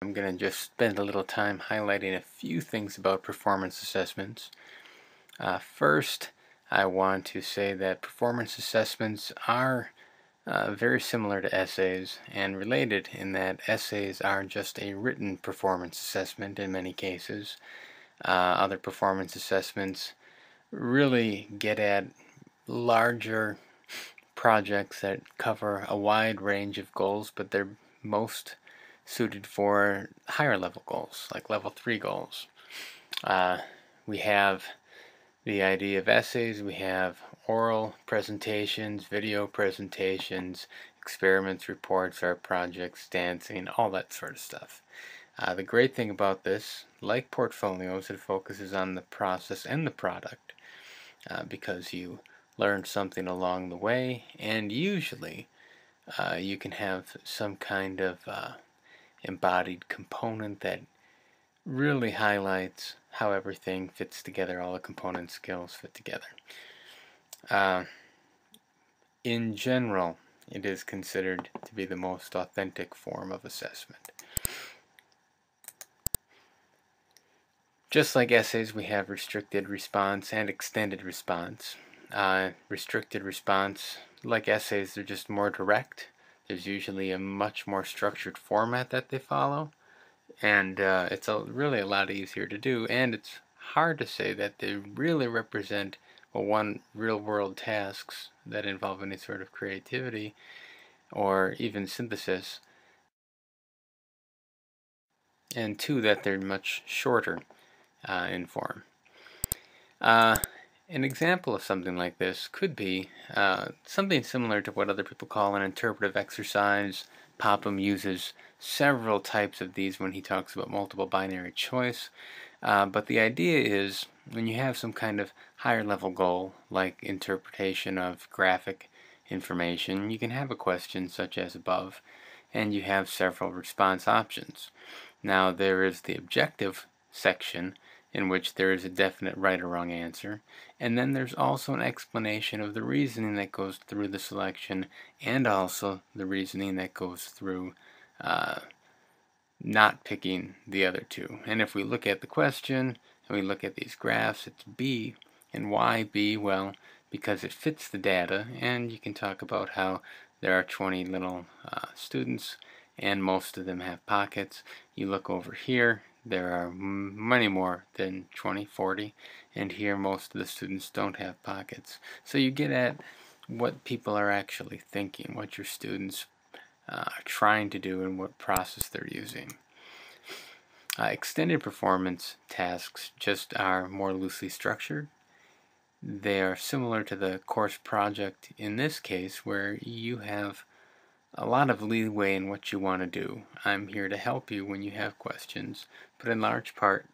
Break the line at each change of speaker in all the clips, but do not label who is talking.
I'm going to just spend a little time highlighting a few things about performance assessments. First, I want to say that performance assessments are very similar to essays and related in that essays are just a written performance assessment in many cases. Other performance assessments really get at larger projects that cover a wide range of goals, but they're most suited for higher level goals, like level 3 goals. We have the idea of essays, we have oral presentations, video presentations, experiments, reports, art projects, dancing, all that sort of stuff. The great thing about this, like portfolios, it focuses on the process and the product because you learn something along the way, and usually you can have some kind of embodied component that really highlights how everything fits together, all the component skills fit together. In general, it is considered to be the most authentic form of assessment. Just like essays, we have restricted response and extended response. Restricted response, like essays, they're just more direct. There's usually a much more structured format that they follow, and it's really a lot easier to do, and it's hard to say that they really represent, well, one, real-world tasks that involve any sort of creativity or even synthesis, and two, that they're much shorter in form. An example of something like this could be something similar to what other people call an interpretive exercise. Popham uses several types of these when he talks about multiple binary choice. But the idea is when you have some kind of higher level goal, like interpretation of graphic information, you can have a question such as above, and you have several response options. Now there is the objective section, in which there is a definite right or wrong answer, and then there's also an explanation of the reasoning that goes through the selection, and also the reasoning that goes through not picking the other two. And if we look at the question and we look at these graphs, it's B. And why B? Well, because it fits the data, and you can talk about how there are 20 little students and most of them have pockets. You look over here, there are many more than 20, 40, and here most of the students don't have pockets. So you get at what people are actually thinking, what your students are trying to do, and what process they're using. Extended performance tasks just are more loosely structured. They are similar to the course project in this case, where you have a lot of leeway in what you want to do. I'm here to help you when you have questions, but in large part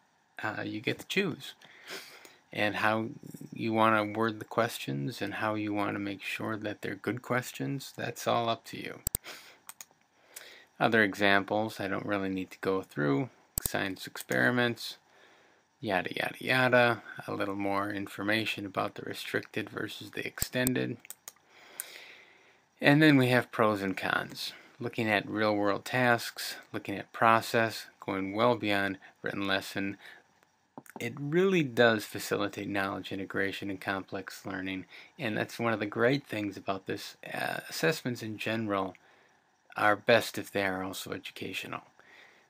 you get to choose. And how you want to word the questions and how you want to make sure that they're good questions, that's all up to you. Other examples I don't really need to go through: science experiments, yada yada yada, a little more information about the restricted versus the extended. And then we have pros and cons, looking at real-world tasks, looking at process, going well beyond written lesson. It really does facilitate knowledge integration and complex learning, and that's one of the great things about this. Assessments in general are best if they are also educational.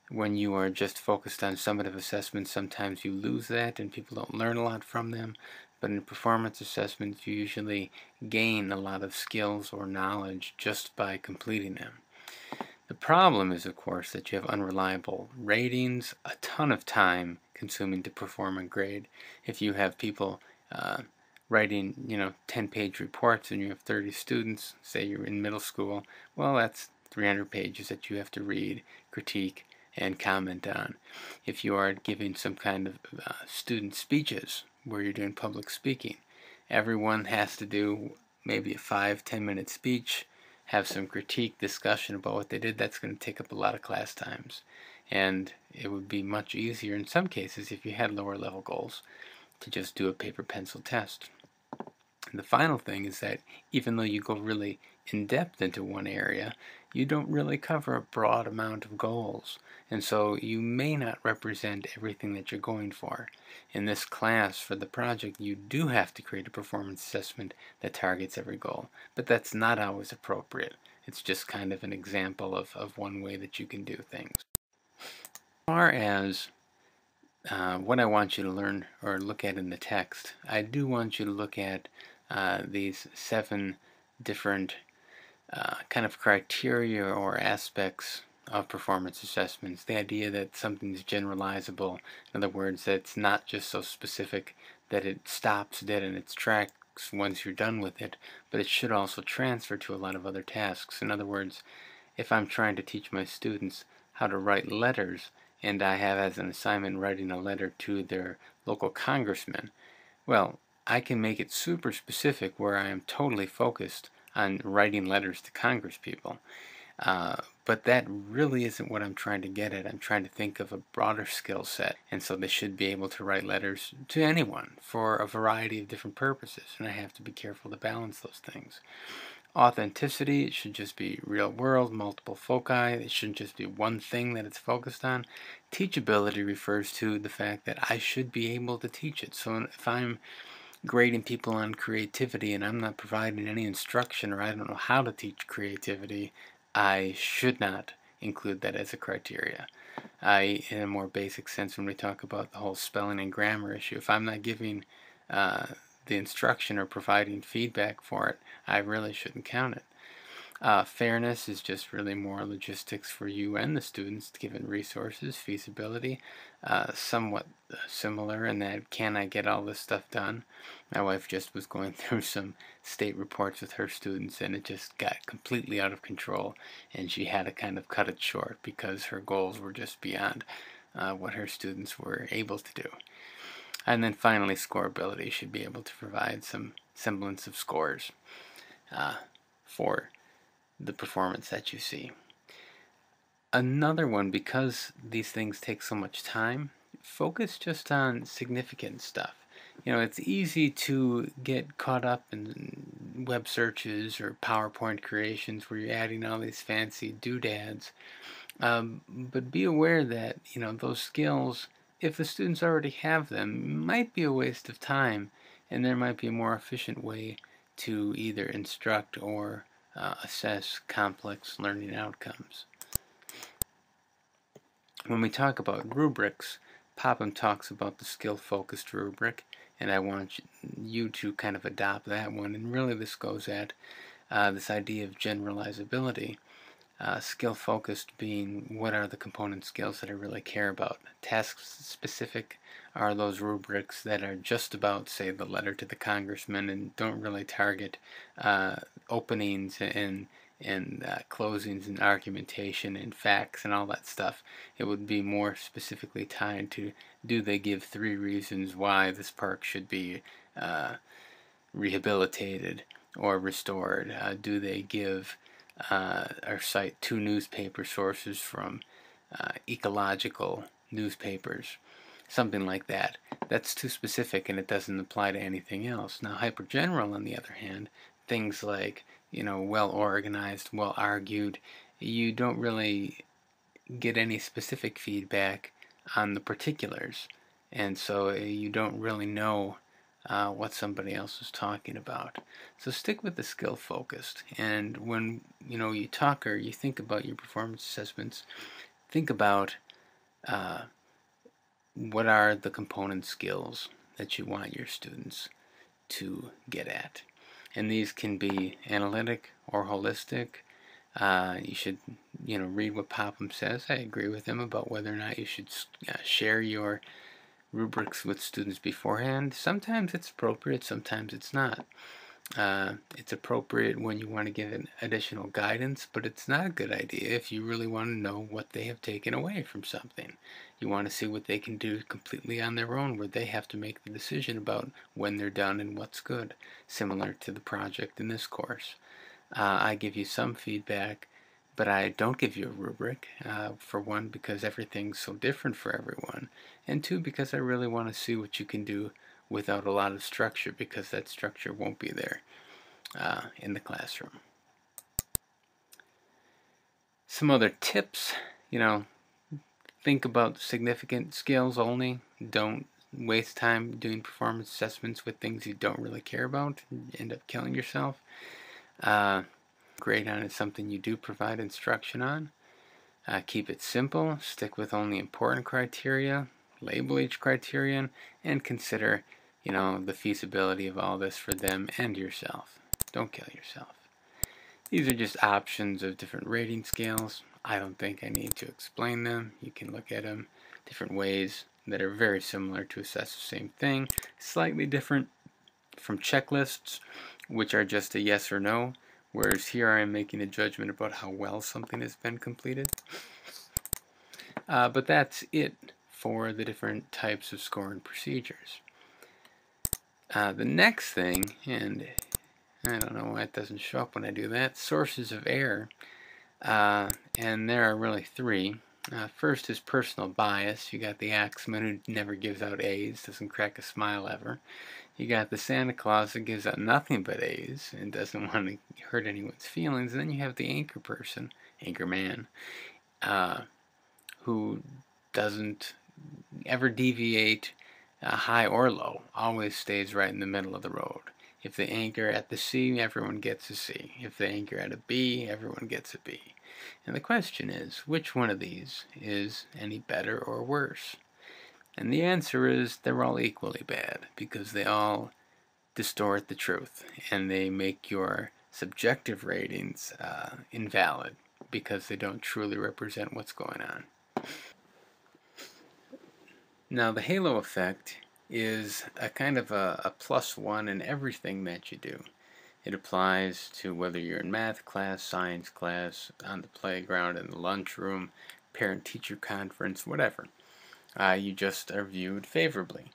When you are just focused on summative assessments, sometimes you lose that and people don't learn a lot from them. But in performance assessments, you usually gain a lot of skills or knowledge just by completing them. The problem is, of course, that you have unreliable ratings, a ton of time consuming to perform a grade. If you have people writing, 10-page reports and you have 30 students, say you're in middle school, well, that's 300 pages that you have to read, critique, and comment on. If you are giving some kind of student speeches where you're doing public speaking, everyone has to do maybe a 5-10 minute speech, have some critique, discussion about what they did. That's going to take up a lot of class times, and it would be much easier in some cases if you had lower level goals to just do a paper pencil test. And the final thing is that even though you go really in depth into one area, you don't really cover a broad amount of goals, and so you may not represent everything that you're going for. In this class, for the project, you do have to create a performance assessment that targets every goal, but that's not always appropriate. It's just kind of an example of one way that you can do things. As far as what I want you to learn or look at in the text, I do want you to look at these 7 different kind of criteria or aspects of performance assessments. The idea that something's generalizable, in other words, that it's not just so specific that it stops dead in its tracks once you're done with it, but it should also transfer to a lot of other tasks. In other words, if I'm trying to teach my students how to write letters, and I have as an assignment writing a letter to their local congressman, well, I can make it super specific where I am totally focused on writing letters to congresspeople. But that really isn't what I'm trying to get at. I'm trying to think of a broader skill set, and so they should be able to write letters to anyone for a variety of different purposes, and I have to be careful to balance those things. Authenticity, it should just be real world, multiple foci. It shouldn't just be one thing that it's focused on. Teachability refers to the fact that I should be able to teach it. So if I'm grading people on creativity and I'm not providing any instruction, or I don't know how to teach creativity, I should not include that as a criteria. In a more basic sense, when we talk about the whole spelling and grammar issue, if I'm not giving the instruction or providing feedback for it, I really shouldn't count it. Fairness is just really more logistics for you and the students, given resources. Feasibility, somewhat similar in that, can I get all this stuff done? My wife just was going through some state reports with her students, and it just got completely out of control, and she had to kind of cut it short because her goals were just beyond what her students were able to do. And then finally, scoreability should be able to provide some semblance of scores for the performance that you see. Another one, because these things take so much time, focus just on significant stuff. You know, it's easy to get caught up in web searches or PowerPoint creations where you're adding all these fancy doodads. But be aware that, you know, those skills, if the students already have them, might be a waste of time, and there might be a more efficient way to either instruct or assess complex learning outcomes. When we talk about rubrics, Popham talks about the skill-focused rubric, and I want you to kind of adopt that one. And really this goes at this idea of generalizability. Skill-focused being, what are the component skills that I really care about? Task-specific are those rubrics that are just about, say, the letter to the congressman, and don't really target openings and closings and argumentation and facts and all that stuff. It would be more specifically tied to, do they give 3 reasons why this park should be rehabilitated or restored? Do they give or cite 2 newspaper sources from ecological newspapers? Something like that. That's too specific and it doesn't apply to anything else. Now, hypergeneral, on the other hand, things like, you know, well organized, well argued, you don't really get any specific feedback on the particulars, and so you don't really know what somebody else is talking about. So stick with the skill focused, and when you talk or you think about your performance assessments, think about what are the component skills that you want your students to get at. And these can be analytic or holistic. You should, read what Popham says. I agree with him about whether or not you should share your rubrics with students beforehand. Sometimes it's appropriate, sometimes it's not. It's appropriate when you want to give an additional guidance, but it's not a good idea if you really want to know what they have taken away from something. You want to see what they can do completely on their own, where they have to make the decision about when they're done and what's good, similar to the project in this course. I give you some feedback, but I don't give you a rubric, for one, because everything's so different for everyone, and two, because I really want to see what you can do without a lot of structure, because that structure won't be there in the classroom. Some other tips, think about significant skills only. Don't waste time doing performance assessments with things you don't really care about and end up killing yourself. Grade on is something you do provide instruction on. Keep it simple, stick with only important criteria, label each criterion, and consider, the feasibility of all this for them and yourself. Don't kill yourself. These are just options of different rating scales. I don't think I need to explain them. You can look at them different ways that are very similar to assess the same thing, slightly different from checklists, which are just a yes or no, whereas here I am making a judgment about how well something has been completed. But that's it for the different types of scoring procedures. The next thing, and I don't know why it doesn't show up when I do that, sources of error. And there are really three. First is personal bias. You got the axeman who never gives out A's, doesn't crack a smile ever. You got the Santa Claus that gives out nothing but A's and doesn't want to hurt anyone's feelings. And then you have the anchor person, anchor man, who doesn't ever deviate high or low, always stays right in the middle of the road. If they anchor at the C, everyone gets a C. If they anchor at a B, everyone gets a B. And the question is, which one of these is any better or worse? And the answer is they're all equally bad, because they all distort the truth, and they make your subjective ratings invalid, because they don't truly represent what's going on. Now, the halo effect is a kind of a +1 in everything that you do. It applies to whether you're in math class, science class, on the playground, in the lunchroom, parent-teacher conference, whatever. You just are viewed favorably.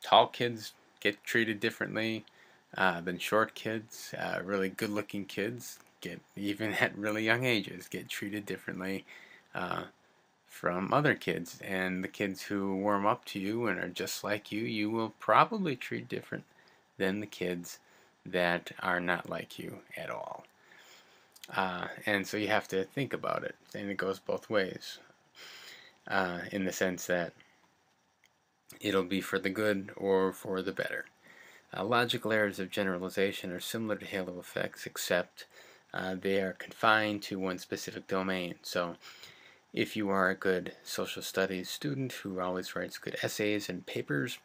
Tall kids get treated differently than short kids. Really good-looking kids get, even at really young ages, get treated differently from other kids. And the kids who warm up to you and are just like you will probably treat different than the kids that are not like you at all. And so you have to think about it, and it goes both ways, in the sense that it'll be for the good or for the better. Logical errors of generalization are similar to halo effects, except they are confined to one specific domain. So if you are a good social studies student who always writes good essays and papers,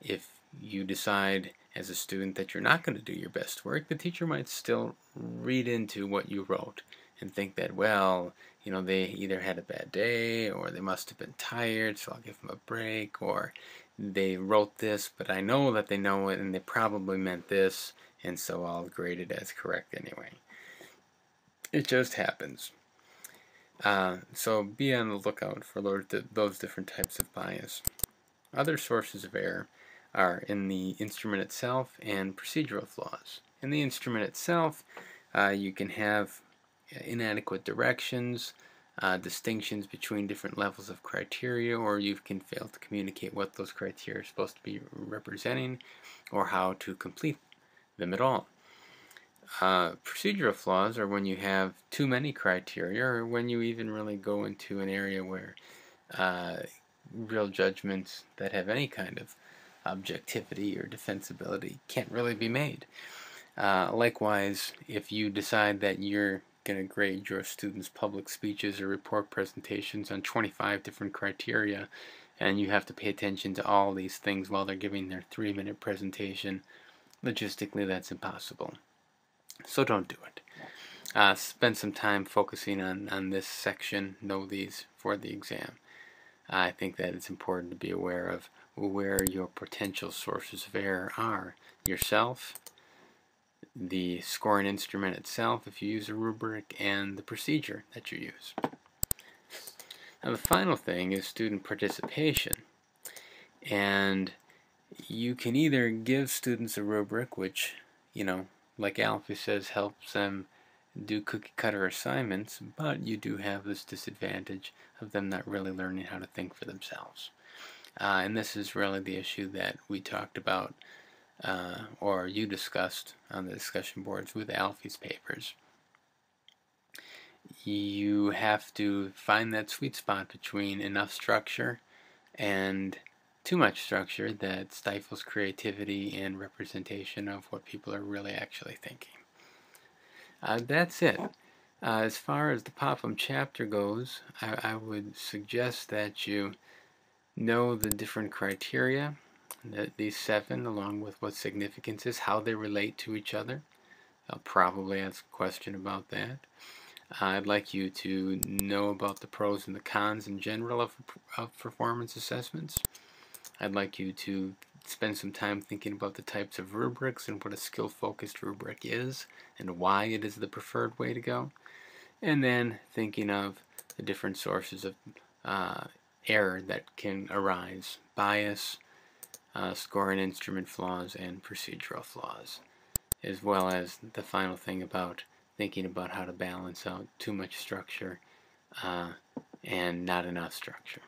if you decide as a student that you're not going to do your best work, the teacher might still read into what you wrote and think that, well, they either had a bad day or they must have been tired, so I'll give them a break, or they wrote this, but I know that they know it and they probably meant this, and so I'll grade it as correct anyway. It just happens. So be on the lookout for those different types of bias. Other sources of error are in the instrument itself and procedural flaws. In the instrument itself, you can have inadequate directions, distinctions between different levels of criteria, or you can fail to communicate what those criteria are supposed to be representing or how to complete them at all. Procedural flaws are when you have too many criteria, or when you even really go into an area where real judgments that have any kind of objectivity or defensibility can't really be made. Likewise, if you decide that you're going to grade your students' public speeches or report presentations on 25 different criteria, and you have to pay attention to all these things while they're giving their 3-minute presentation, logistically that's impossible. So don't do it. Spend some time focusing on this section, know these for the exam. I think that it's important to be aware of where your potential sources of error are. Yourself, the scoring instrument itself, if you use a rubric, and the procedure that you use. Now the final thing is student participation. And you can either give students a rubric, which, like Alfie says, helps them do cookie cutter assignments, but you do have this disadvantage of them not really learning how to think for themselves. And this is really the issue that we talked about, or you discussed on the discussion boards with Alfie's papers. you have to find that sweet spot between enough structure and too much structure that stifles creativity and representation of what people are really actually thinking. That's it. As far as the problem chapter goes, I would suggest that you know the different criteria, these 7, along with what significance is, how they relate to each other. I'll probably ask a question about that. I'd like you to know about the pros and the cons in general of performance assessments. I'd like you to spend some time thinking about the types of rubrics and what a skill-focused rubric is and why it is the preferred way to go. And then thinking of the different sources of error that can arise: bias, score and instrument flaws, and procedural flaws, as well as the final thing about thinking about how to balance out too much structure and not enough structure.